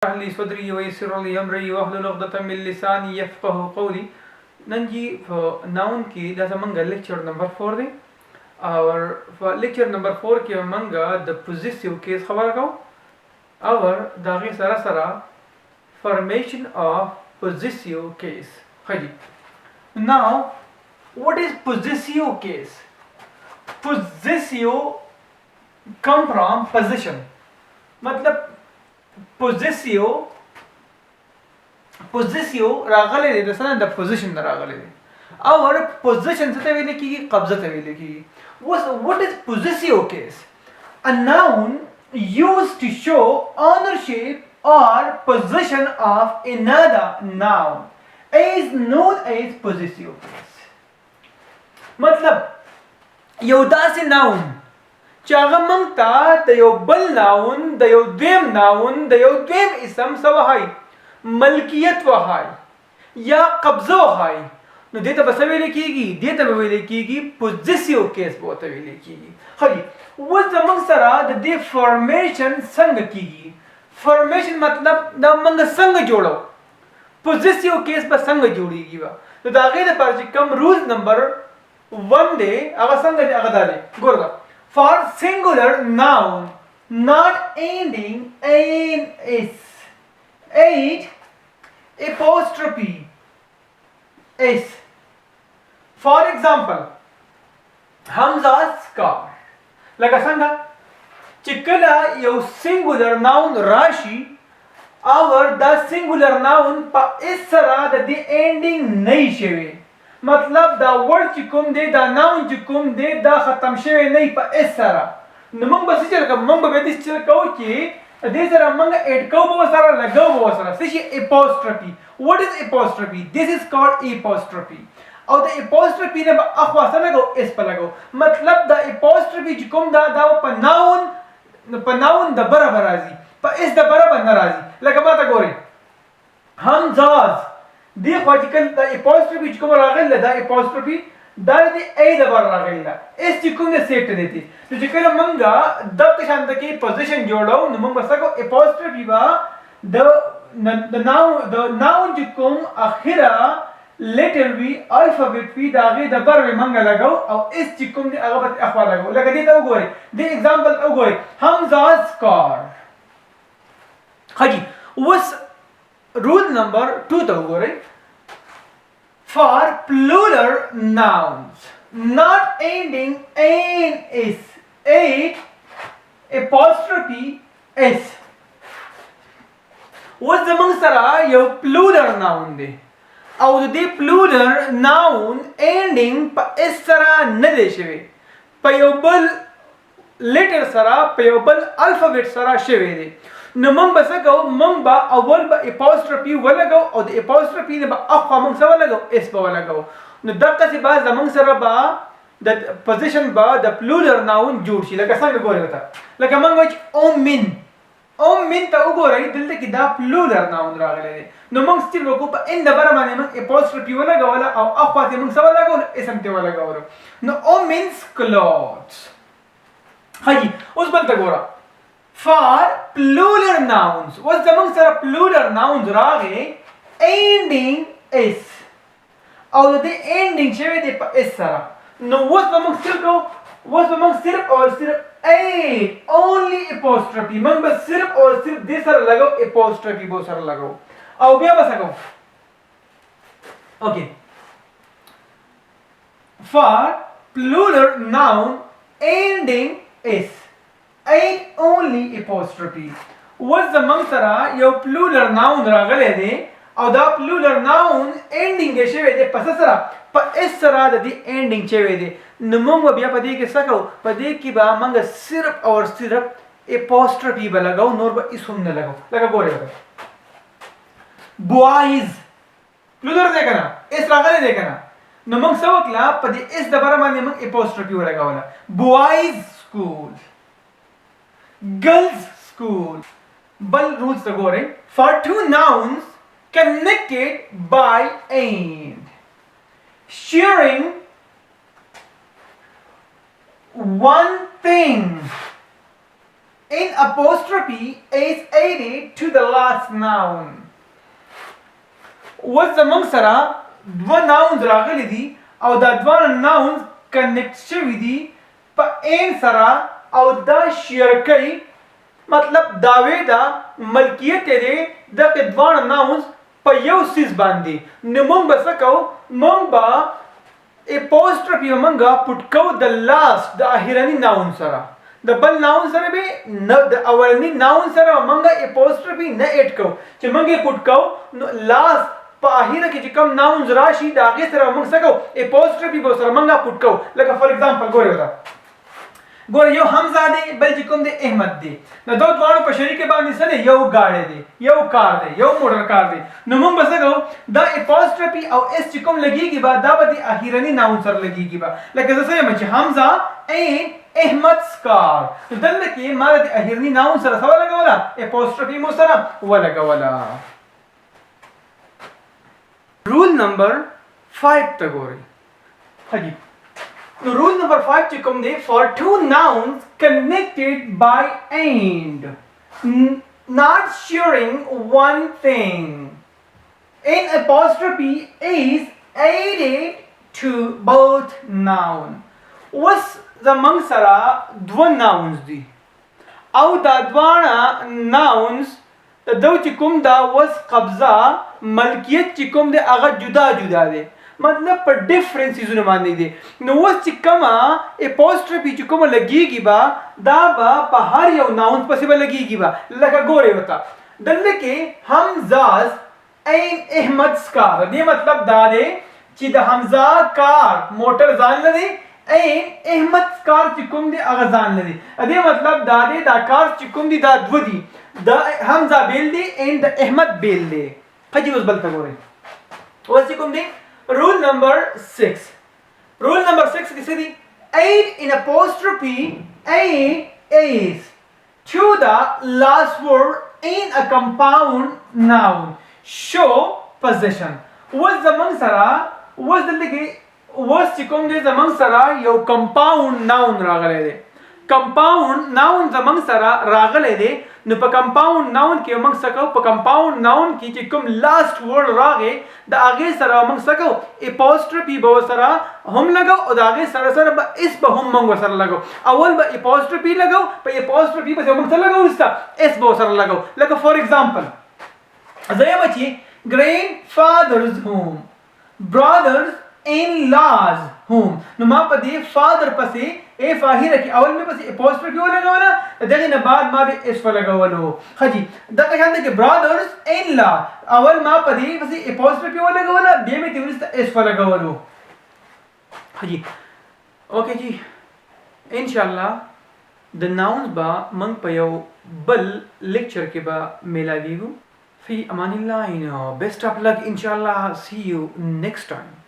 لي صدري ويسر لي أمري واحلل عقدة من لساني يفقه قولي. ننجي for noun की that's among lecture number 4 دی और for lecture number 4 की among the possessive case خبر کو और داغي سرا سرا formation of possessive case. خجي now what is possessive case? Possessive come from possession, मतलब possessive راغله دي مثلا د possession راغله دي اور possession څه ته ویل کیږي قبضه ته ویل کیږي. what is possessive case? A noun used to show ownership or possession of another noun is known as possessive case. मतलब یو داسې noun چې هغه موږ ته د یو بل ناون د یو دویم ناون د یو دویم اسم څه وهایي ملکیت وهایي یا قبضه وهایي نو دې ته به څه ویلی کېږي دې ته به ویلی کېږي پوزیسیو کیس به ورته ویلی کېږي. ښه اوس زموږ سره د دې فارمیشن څنګه کېږي فارمیشن مطلب دا موږ څنګه جوړو پوزیسیو کیس به څنګه جوړېږي به نو د هغې دپاره چې کوم رول نمبر 1 دی هغه څنګه دی هغه دا دی ګوره for singular noun not ending in s apostrophe s. For example Hamza's car لکه څنګه چې کله یو singular noun راشي اور دا singular noun په اس سره د دې ending نه شوی مطلب دا ورډ چې کوم دی دا ناون چې کوم دی دا ختم شوی نه په اس سره نو موږ به څه چل کوو موږ به دې چل کوو چې دې سره موږ اډ کوو به سره لګاو به سره څه شي apostrophe. what is apostrophe? this is called apostrophe او د apostrophe نه به اخوا سره لګاو اس په لګاو مطلب دا apostrophe چې کوم دا په ناون د برابر راځي په اس د برابر نه راځي لکه ما ته ګورئ همزاز دی خو چې کله د apostrophe چې کوم راغله دا apostrophe دا د ای د بر راغله اس چې کوم د سیټ دی نو چې کله مونږه د شانت کې پوزیشن جوړو نو موږ وسکو apostrophe با د ناون چې کوم اخره لیټر وی الفابet وی دا غي د بر مونږه لګاو او اس چې کوم دی هغه په اخوا لګاو لکه دې ته وګورئ د ایگزامپل وګورئ حمزا's car. خجی اوس rule number 2 ته وګورئ for plural nouns not ending in s apostrophe s. اوس زموږ سره یو plural noun دی او د دې plural noun ending په اس سره نه دی شوی په یو بل لیټر سره په یو بل الفابet سره شوی دی نو موږ به څه کوو موږ به اول به apostrophe ولګو او د apostrophe نه به اخوا موږ څه ولګو اس به ولګو نو دقسې به زموږ سره به د پوزیشن به د plural noun جوړ شي لکه څنګه ګورئ ورته لکه موږ وایو اومن ته وګورئ دلته کې دا plural noun راغلی دی نو موږ سټیل وکړو په ان د بره باندې موږ apostrophe ولګوله او اخوا ته موږ څه ولګولو اسم ته ولګولو نو اومن's clothes. ښه اوس بل ته ګوره for plural nouns اوس زموږ سره plural nouns راغی ending s او د دې ending شوی دی په اس سره نو اوس به موږ څه کوو اوس به موږ صرف او صرف only apostrophe موږ به صرف او صرف دې سره لګاو apostrophe به سره لګاو او بیا به څه کوو okay for plural noun ending s only apostrophe. اوس زموږ سره یو plural noun راغلی دی او دا plural noun ending یې شوی دی په څه سره په اس سره د دې ending شوی دی نو موږ به بیا په دې کې څه کوو په دې کې به موږ صرف او صرف apostrophe به لګاو نور به هیڅ هم نه لګاو لکه ګورئ boys plural دی که نه اس راغلی دی که نه نو موږ څه وکړه په دې اس د بره باندې موږ apostrophe ولګوله boys school girls school. Bal rules the gore for two nouns connected by and sharing one thing an apostrophe is added to the last noun. وز زمونږ سره دوه nouns راغلي دي او دا دوه nouns کنیکټ شوي دي په ان سره او دا شیر کوي مطلب داوی دا ملکیت دی دغه دوه nouns په یو سیز باندې نو موږ به څه کوو موږ به apostrophe موږ پټ کوو د لاست د اخرني noun سره د بل noun سره به د اولني noun سره موږ apostrophe نه اډ کوو چې موږ یې پټ کوو نو لاست په اخیره کې چې کوم nouns راشي دا هغې سره موږ څه کوو apostrophe به سره موږ پټ کوو لکه فار ایگزامپل ګوره یو حمزه دی بل چې کوم دی احمد دی نو دو دواړو په شریکه باندې څه دی یو ګاډی دی یو کار دی یو موټر کار دی نو موږ به څه کوو دا apostrophe او اس چې کوم لګیږي به دا به د اخیرني noun سره لګیږي به لکه زه څه یم چې حمزه and احمد's car نو دلته کې ما د اخیرني noun سره څه ولګوله apostrophe مو سره ولګوله. رول نمبر 5 ته ګورئ حجی نو رول نمبر 5 چې کوم دی for two nouns connected by and not sharing one thing an apostrophe is added to both noun. وس زمونږ سره دوه nouns دي او دا دواړه nouns د دو چې کوم دا وس قبضه ملکیت چې کوم دی هغه جدا جدا دی مطلب په ډیفرنٹ سیزونه باندې دي نو اوس چې کومه apostrophe چې کومه لګیږي به دا به په هر یو nouns پسې به لګیږي به لکه ګورئ ورته دلته کې حمزاز and احمد's car دې مطلب دا دی چې د حمزه کار موټر ځان لري and احمد's car چې کوم دی هغه ځان لري دې مطلب دا دی دا کار چې کوم دی دا دوه دي د حمزه بیل دی and د احمد بیل دی حجی اوس بل ته ګورئ اوس چې کوم دی Rule number 6. Rule number 6 किसे दी? Add in apostrophe a is to the last word in a compound noun. Show possession. Was zamang sara was दल्ले was चिकोम दे zamang sara यो compound noun रागले दे. Compound noun zamang sara रागले दे نو په compound noun کې موږ څه کوو په compound noun کې چې کوم last word راغی د هغې سره موږ څه کوو apostrophe به سره هم لګو او د هغې سره سره به اس به هم موږ سره لګو اول به apostrophe لګو په apostrophe پسې موږ څه لګو وروسته اس به سره لګو لکه فار ایگزامپل زه یم چې grandfather's home brothers in-laws home نو ما په دې father پسې ای فاهره کې اول مې پسې apostrophe ولګوله دغه نه بعد ما به اس ولګولو خجی دغه شان کې brothers in law اول ما په دې پسې apostrophe ولګوله بیا مې ته ورسته اس ولګولو خجی اوکے جی ان شاء الله د nouns با من په یو بل لیکچر کې با ملاویږو فی امان الله best of luck inshallah see you next time